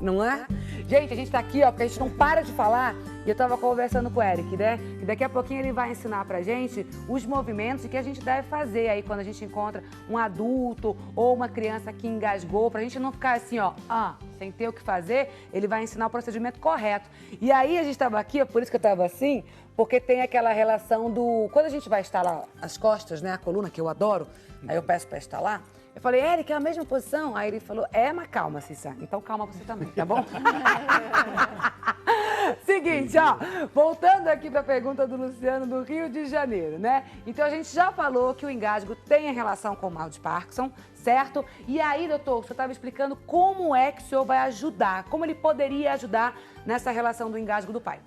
não é? Gente, a gente tá aqui, ó, porque a gente não para de falar. E eu tava conversando com o Eric, né? Que daqui a pouquinho ele vai ensinar pra gente os movimentos que a gente deve fazer aí quando a gente encontra um adulto ou uma criança que engasgou, pra gente não ficar assim, ó, sem ter o que fazer. Ele vai ensinar o procedimento correto. E aí a gente tava aqui, ó, por isso que eu tava assim, porque tem aquela relação do... Quando a gente vai estalar as costas, né, a coluna, que eu adoro, aí eu peço pra estalar. Eu falei, Eric, é a mesma posição? Aí ele falou, mas calma, Cissa. Então calma você também, tá bom? Seguinte, ó, voltando aqui para a pergunta do Luciano do Rio de Janeiro, né? Então a gente já falou que o engasgo tem relação com o mal de Parkinson, certo? E aí, doutor, o senhor estava explicando como é que o senhor vai ajudar, como ele poderia ajudar nessa relação do engasgo do pai.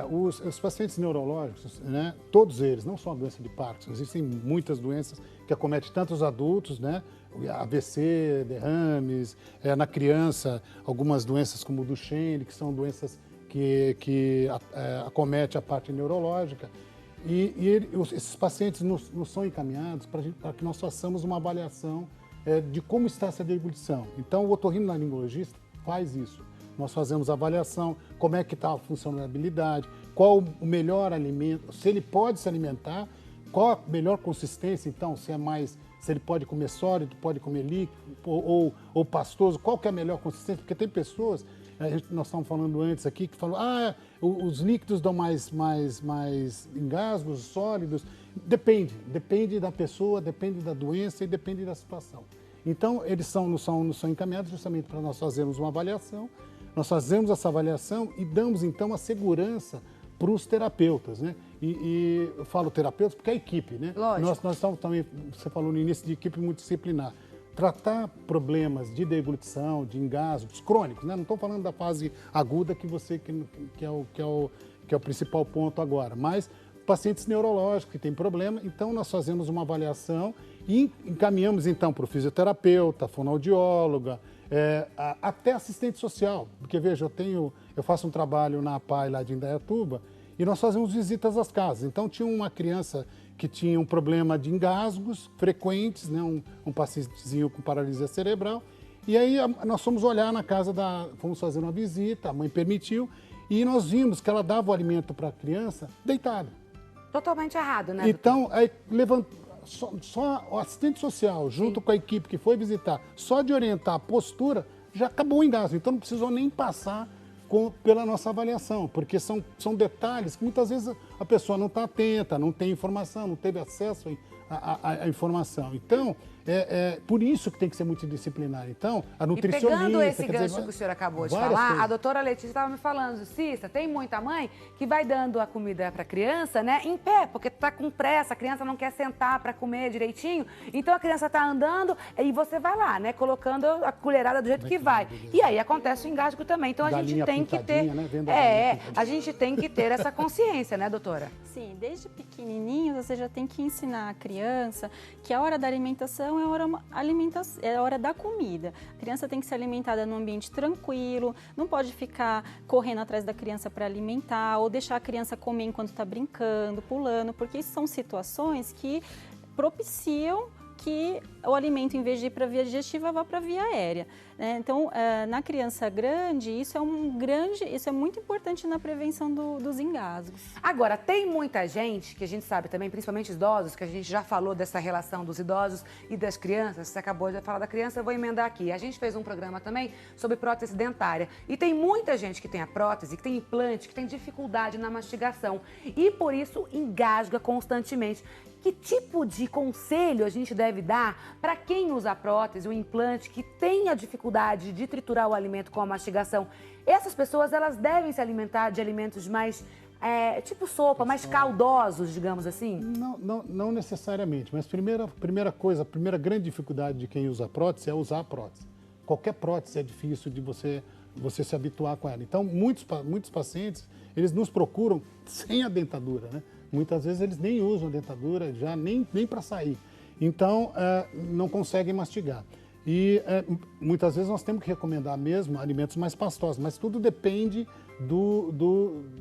Os pacientes neurológicos, né, todos eles, não só a doença de Parkinson, existem muitas doenças que acometem tanto os adultos, né, AVC, derrames, na criança, algumas doenças como o Duchenne, que são doenças que acomete a parte neurológica. Esses pacientes nos são encaminhados para que nós façamos uma avaliação de como está essa deglutição. Então, o otorrinolaringologista faz isso. Nós fazemos a avaliação, como é que está a funcionalidade, qual o melhor alimento, se ele pode se alimentar, qual a melhor consistência, então, se ele pode comer sólido, pode comer líquido ou pastoso, qual que é a melhor consistência, porque tem pessoas, nós estávamos falando antes aqui, que falam, os líquidos dão mais engasgos, sólidos, depende da pessoa, depende da doença e depende da situação. Então, eles não são encaminhados justamente para nós fazermos uma avaliação. Nós fazemos essa avaliação e damos, então, a segurança para os terapeutas, né? E eu falo terapeutas porque é a equipe, né? Lógico. Nós estamos também, você falou no início, de equipe multidisciplinar. Tratar problemas de deglutição, de engasgos crônicos, né? Não estou falando da fase aguda que é o principal ponto agora, mas pacientes neurológicos que têm problema, então nós fazemos uma avaliação e encaminhamos então para o fisioterapeuta, fonoaudióloga, até assistente social, porque veja, eu faço um trabalho na APAI lá de Indaiatuba e nós fazemos visitas às casas. Então tinha uma criança que tinha um problema de engasgos frequentes, né, um pacientezinho com paralisia cerebral, e aí nós fomos olhar na casa fomos fazer uma visita, a mãe permitiu, e nós vimos que ela dava o alimento para a criança deitada. Totalmente errado, né? Então, aí só o assistente social, junto com a equipe que foi visitar, só de orientar a postura, já acabou o engasgo. Então, não precisou nem passar pela nossa avaliação, porque são detalhes que muitas vezes a pessoa não está atenta, não tem informação, não teve acesso à informação. Então, por isso que tem que ser multidisciplinar. Então, a nutricionista... E pegando esse gancho que o senhor acabou de falar, a doutora Letícia estava me falando, Cissa, tem muita mãe que vai dando a comida para a criança, né, em pé, porque está com pressa, a criança não quer sentar para comer direitinho, então a criança está andando e você vai lá, né, colocando a colherada do jeito que vai. E aí acontece o engasgo também. Então, a gente tem que ter... Né, a gente tem que ter essa consciência, né, doutora? Sim, desde pequenininho você já tem que ensinar a criança que a hora da alimentação é a hora da comida. A criança tem que ser alimentada num ambiente tranquilo, não pode ficar correndo atrás da criança para alimentar ou deixar a criança comer enquanto está brincando, pulando, porque isso são situações que propiciam que o alimento, em vez de ir para a via digestiva, vá para a via aérea. Então, na criança grande, isso é muito importante na prevenção dos engasgos. Agora, tem muita gente, que a gente sabe também, principalmente idosos, que a gente já falou dessa relação dos idosos e das crianças, você acabou de falar da criança, eu vou emendar aqui. A gente fez um programa também sobre prótese dentária e tem muita gente que tem a prótese, que tem implante, que tem dificuldade na mastigação e por isso engasga constantemente. Que tipo de conselho a gente deve dar para quem usa a prótese, o implante, que tem a dificuldade de triturar o alimento com a mastigação? Essas pessoas, elas devem se alimentar de alimentos mais, tipo sopa, mais caldosos, digamos assim? Não necessariamente, mas primeira grande dificuldade de quem usa a prótese é usar a prótese. Qualquer prótese é difícil de você se habituar com ela. Então, muitos pacientes, eles nos procuram sem a dentadura, né? Muitas vezes eles nem usam a dentadura, já nem para sair. Então, não conseguem mastigar. E muitas vezes nós temos que recomendar mesmo alimentos mais pastosos, mas tudo depende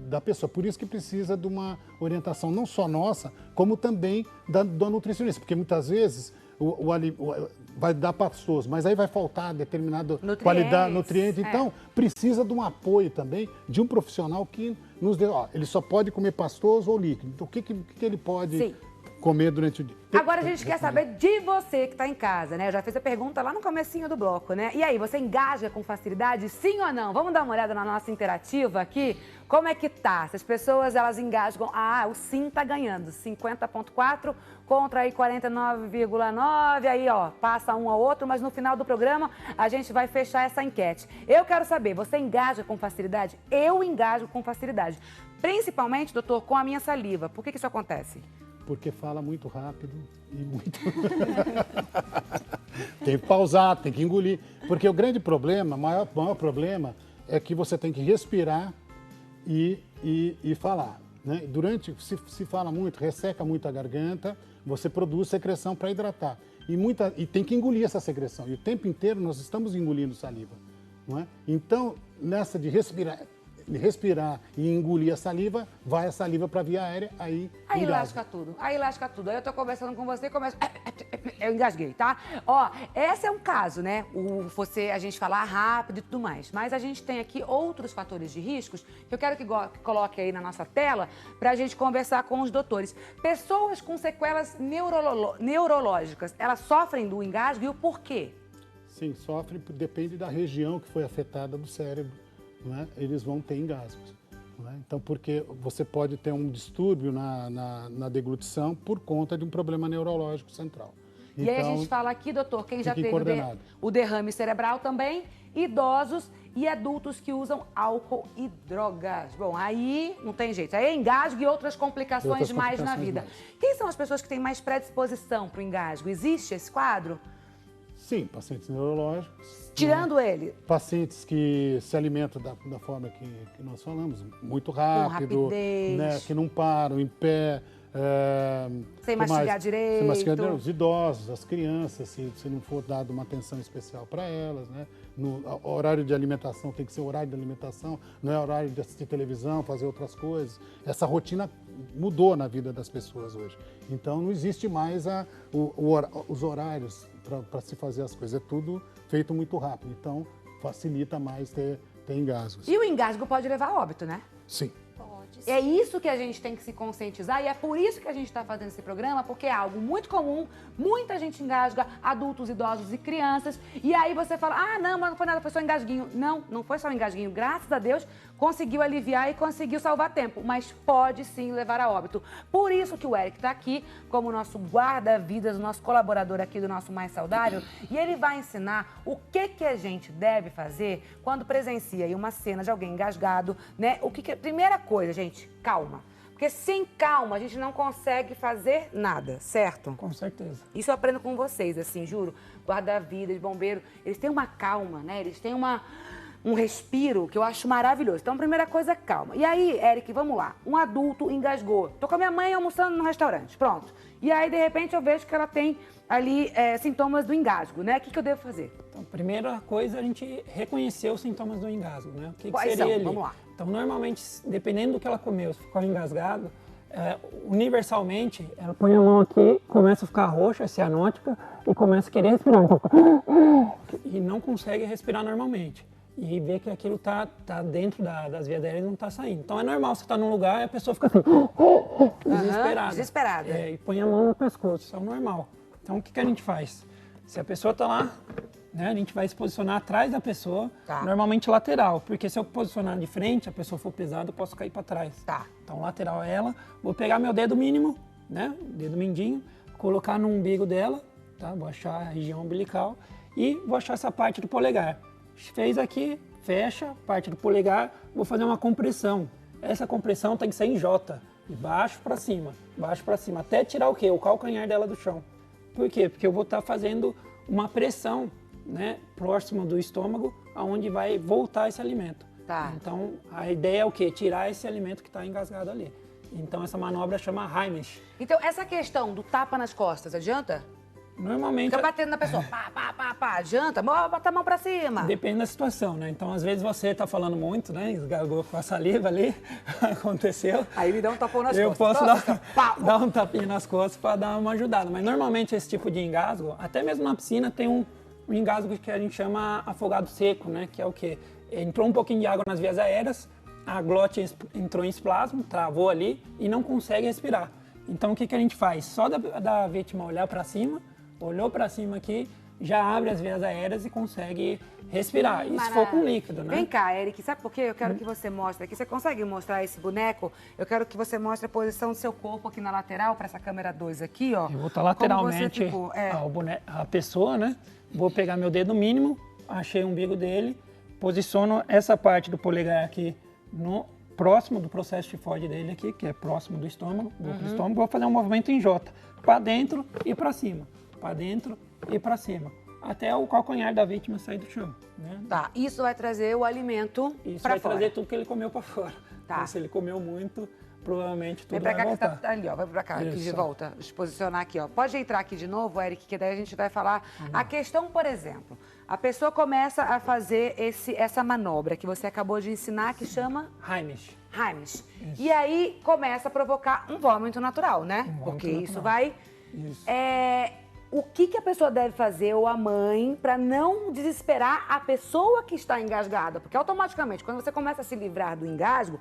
da pessoa. Por isso que precisa de uma orientação não só nossa, como também da nutricionista. Porque muitas vezes vai dar pastoso, mas aí vai faltar determinada Nutrientes, qualidade, nutriente. Então, precisa de um apoio também de um profissional que nos dê, ele só pode comer pastoso ou líquido. Então, o que ele pode comer durante o dia? Agora a gente quer saber de você que está em casa, né? Eu já fiz a pergunta lá no comecinho do bloco, né? E aí, você engaja com facilidade, sim ou não? Vamos dar uma olhada na nossa interativa aqui? Como é que tá? Se as pessoas, elas engasgam... o sim tá ganhando, 50,4 contra aí 49,9, aí ó, passa um ao outro, mas no final do programa a gente vai fechar essa enquete. Eu quero saber, você engaja com facilidade? Eu engajo com facilidade. Principalmente, doutor, com a minha saliva. Por que isso acontece? Porque fala muito rápido e muito... Tem que pausar, tem que engolir. Porque o grande problema, o maior problema é que você tem que respirar e falar. Né? Se fala muito, resseca muito a garganta, você produz secreção para hidratar. E tem que engolir essa secreção. E o tempo inteiro nós estamos engolindo saliva. Não é? Então, nessa de respirar e engolir a saliva, vai a saliva para a via aérea, aí lasca tudo, aí eu tô conversando com você e começo... Eu engasguei, tá? Ó, esse é um caso, né? A gente falar rápido e tudo mais. Mas a gente tem aqui outros fatores de riscos que eu quero que coloque aí na nossa tela pra gente conversar com os doutores. Pessoas com sequelas neurológicas, elas sofrem do engasgo e o porquê? Sim, sofrem, depende da região que foi afetada do cérebro. Não é? Eles vão ter engasgos. Não é? Então, porque você pode ter um distúrbio na deglutição por conta de um problema neurológico central. E aí a gente fala aqui, doutor, quem já teve o derrame cerebral também, idosos e adultos que usam álcool e drogas. Bom, aí não tem jeito. Aí é engasgo e outras complicações mais na vida. Quem são as pessoas que têm mais predisposição para o engasgo? Existe esse quadro? Sim, pacientes neurológicos. Tirando ele. Pacientes que se alimentam da forma que nós falamos, muito rápido, com rapidez, né, que não param em pé. Sem mastigar direito. Sem mastigar direito. Os idosos, as crianças, se não for dado uma atenção especial para elas, né? O horário de alimentação tem que ser horário de alimentação, não é horário de assistir televisão, fazer outras coisas. Essa rotina mudou na vida das pessoas hoje. Então, não existe mais os horários para se fazer as coisas. É tudo feito muito rápido. Então, facilita mais ter engasgos. E o engasgo pode levar a óbito, né? Sim. É isso que a gente tem que se conscientizar e é por isso que a gente está fazendo esse programa, porque é algo muito comum, muita gente engasga, adultos, idosos e crianças, e aí você fala, não, mas não foi nada, foi só engasguinho. Não, não foi só um engasguinho, graças a Deus conseguiu aliviar e conseguiu salvar tempo, mas pode sim levar a óbito. Por isso que o Eric está aqui como nosso guarda-vidas, nosso colaborador aqui do nosso Mais Saudável, e ele vai ensinar o que a gente deve fazer quando presencia aí uma cena de alguém engasgado, né? Primeira coisa, gente, calma. Porque sem calma a gente não consegue fazer nada, certo? Com certeza. Isso eu aprendo com vocês, assim, juro. Guarda-vidas, bombeiro, eles têm uma calma, né? Eles têm um respiro que eu acho maravilhoso. Então, primeira coisa, calma. E aí, Eric, vamos lá. Um adulto engasgou. Tô com a minha mãe almoçando no restaurante, pronto. E aí, de repente, eu vejo que ela tem ali sintomas do engasgo, né? O que eu devo fazer? Então, primeira coisa, a gente reconhecer os sintomas do engasgo, né? O que Quais seria são? ali? Vamos lá. Então, normalmente, dependendo do que ela comeu, se ficou engasgado, universalmente, ela põe a mão aqui, começa a ficar roxa, cianótica, e começa a querer respirar. E não consegue respirar normalmente. E vê que aquilo tá dentro das vias aéreas e não tá saindo. Então é normal você estar num lugar e a pessoa fica assim, desesperada. Desesperada. E põe a mão no pescoço, isso é o normal. Então o que a gente faz? Se a pessoa tá lá, né, a gente vai se posicionar atrás da pessoa, normalmente lateral, porque se eu posicionar de frente, a pessoa for pesada, eu posso cair para trás. Tá. Então lateral é ela, vou pegar meu dedo mínimo, né, dedo mindinho, colocar no umbigo dela, tá? Vou achar a região umbilical e vou achar essa parte do polegar. Fez aqui, fecha, parte do polegar, vou fazer uma compressão. Essa compressão tem que ser em J, de baixo para cima, até tirar o quê? O calcanhar dela do chão. Por quê? Porque eu vou estar fazendo uma pressão, né, próximo do estômago, aonde vai voltar esse alimento. Tá. Então, a ideia é o quê? Tirar esse alimento que está engasgado ali. Então, essa manobra chama Heimlich. Então, essa questão do tapa nas costas, adianta? Normalmente... Fica batendo na pessoa, pá, janta, bota a mão pra cima. Depende da situação, né? Então, às vezes você tá falando muito, né? Esgargou com a saliva ali, aconteceu. Aí me dá um tapão nas Eu costas. posso dar um tapinha nas costas para dar uma ajudada. Mas normalmente esse tipo de engasgo, até mesmo na piscina, tem um engasgo que a gente chama afogado seco, né? Que é o quê? Entrou um pouquinho de água nas vias aéreas, a glote entrou em espasmo, travou ali e não consegue respirar. Então, o que a gente faz? Só da vítima olhar para cima, olhou para cima aqui, já abre as vias aéreas e consegue respirar. Isso for com líquido, né? Vem cá, Eric, sabe por quê? Eu quero que você mostre aqui. Você consegue mostrar esse boneco? Eu quero que você mostre a posição do seu corpo aqui na lateral, para essa câmera 2 aqui, ó. Eu vou estar lateralmente a pessoa, né? Vou pegar meu dedo mínimo, achei o umbigo dele, posiciono essa parte do polegar aqui próximo do processo tifoide dele aqui, que é próximo do estômago, do estômago. Vou fazer um movimento em J, para dentro e para cima, para dentro e para cima, até o calcanhar da vítima sair do chão, né? Tá, isso vai trazer o alimento Isso para vai fora. trazer tudo que ele comeu para fora. Tá. Então, se ele comeu muito, provavelmente tudo Vem pra vai cá voltar. que tá ali, ó. Vai pra cá, aqui de Isso. volta. Deixa eu posicionar aqui, ó. Pode entrar aqui de novo, Eric, que daí a gente vai falar. A questão, por exemplo, a pessoa começa a fazer essa manobra que você acabou de ensinar, que chama Heimlich. Heimlich. E aí começa a provocar um vômito natural, né? vômito Porque natural. isso vai... Isso. O que a pessoa deve fazer, ou a mãe, para não desesperar a pessoa que está engasgada? Porque automaticamente, quando você começa a se livrar do engasgo,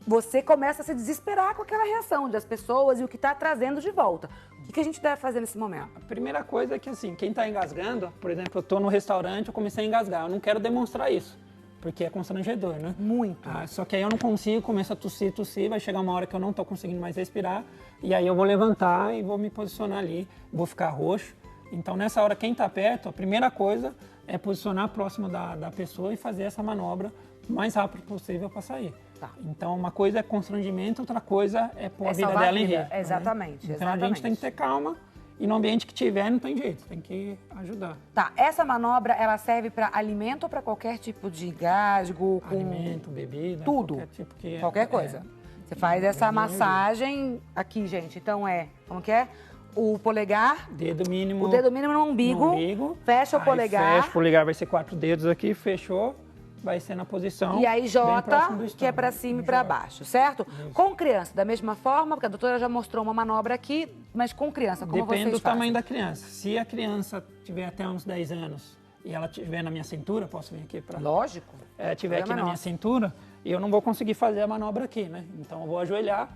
você começa a se desesperar com aquela reação das pessoas e o que está trazendo de volta. O que a gente deve fazer nesse momento? A primeira coisa é que, assim, quem está engasgando, por exemplo, eu estou no restaurante, eu comecei a engasgar, eu não quero demonstrar isso, porque é constrangedor, né? Muito. Só que aí eu não consigo, começo a tossir, vai chegar uma hora que eu não estou conseguindo mais respirar, e aí eu vou levantar e vou me posicionar ali, vou ficar roxo. Então, nessa hora, quem está perto, a primeira coisa é posicionar próximo da pessoa e fazer essa manobra o mais rápido possível para sair. Tá. Então, uma coisa é constrangimento, outra coisa é pôr a vida salvar a dela em vida. risco. né? Exatamente, Então, a exatamente. gente tem que ter calma e no ambiente que tiver, não tem jeito, tem que ajudar. Tá, essa manobra, ela serve para alimento ou para qualquer tipo de engasgo? Com Alimento, bebida, tudo. qualquer tipo que Qualquer coisa. Você faz essa massagem aqui, gente. Então como que é? O polegar, Dedo mínimo. o dedo mínimo no umbigo, fecha o Aí polegar. Fecha o polegar, vai ser 4 dedos aqui, fechou, vai ser na posição. E aí bem J, próximo do que é estômago. para cima e para J. baixo, certo? Com criança, da mesma forma, porque a doutora já mostrou uma manobra aqui, mas com criança, como Depende vocês do tamanho fazem? da criança. Se a criança tiver até uns 10 anos e ela estiver na minha cintura, posso vir aqui para... Lógico. Tiver aqui Problema na minha nosso. cintura, eu não vou conseguir fazer a manobra aqui, né? Então eu vou ajoelhar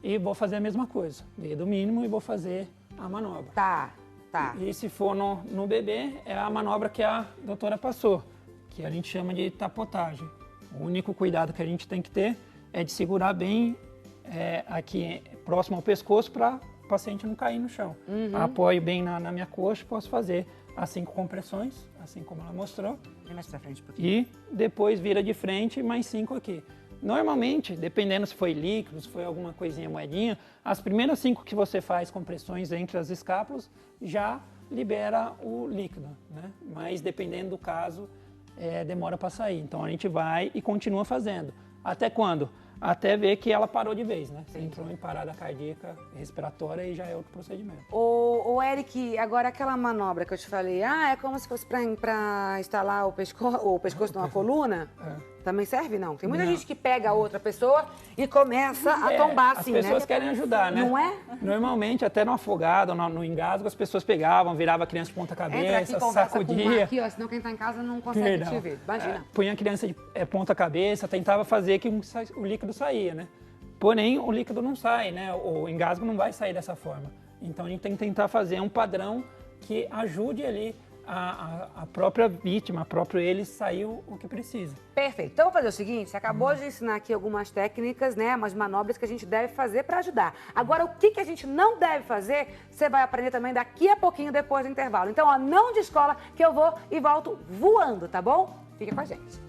e vou fazer a mesma coisa. Dedo mínimo e vou fazer a manobra. Tá. E se for no bebê, é a manobra que a doutora passou, que a gente chama de tapotagem. O único cuidado que a gente tem que ter é de segurar bem aqui próximo ao pescoço para o paciente não cair no chão. Apoio bem na minha coxa, posso fazer as 5 compressões, assim como ela mostrou. Vem mais pra frente um pouquinho. E depois vira de frente, mais 5 aqui. Normalmente, dependendo se foi líquido, se foi alguma coisinha moedinha, as primeiras 5 que você faz compressões entre as escápulas já libera o líquido, né? Mas dependendo do caso, demora para sair. Então a gente vai e continua fazendo. Até quando? Até ver que ela parou de vez, né? Você entrou em parada cardíaca respiratória e já é outro procedimento. Ô Eric, agora aquela manobra que eu te falei, é como se fosse pra instalar o pescoço numa coluna? Também serve, não? Tem muita Não. gente que pega a outra pessoa e começa a tombar assim, né? As pessoas querem ajudar, né? Não é? Normalmente, até no afogado, no engasgo, as pessoas pegavam, virava a criança de ponta Entra aqui, cabeça, conversa com sacudia. aqui, ó, senão quem tá em casa não consegue te ver. Imagina. Punha a criança de ponta cabeça, tentava fazer que o líquido saía, né? Porém, o líquido não sai, né? O engasgo não vai sair dessa forma. Então, a gente tem que tentar fazer um padrão que ajude ali a própria vítima, a próprio ele sair o que precisa. Perfeito. Então, vou fazer o seguinte, você acabou de ensinar aqui algumas técnicas, né, umas manobras que a gente deve fazer para ajudar. Agora, o que a gente não deve fazer, você vai aprender também daqui a pouquinho, depois do intervalo. Então, não descola, que eu vou e volto voando, tá bom? Fica com a gente.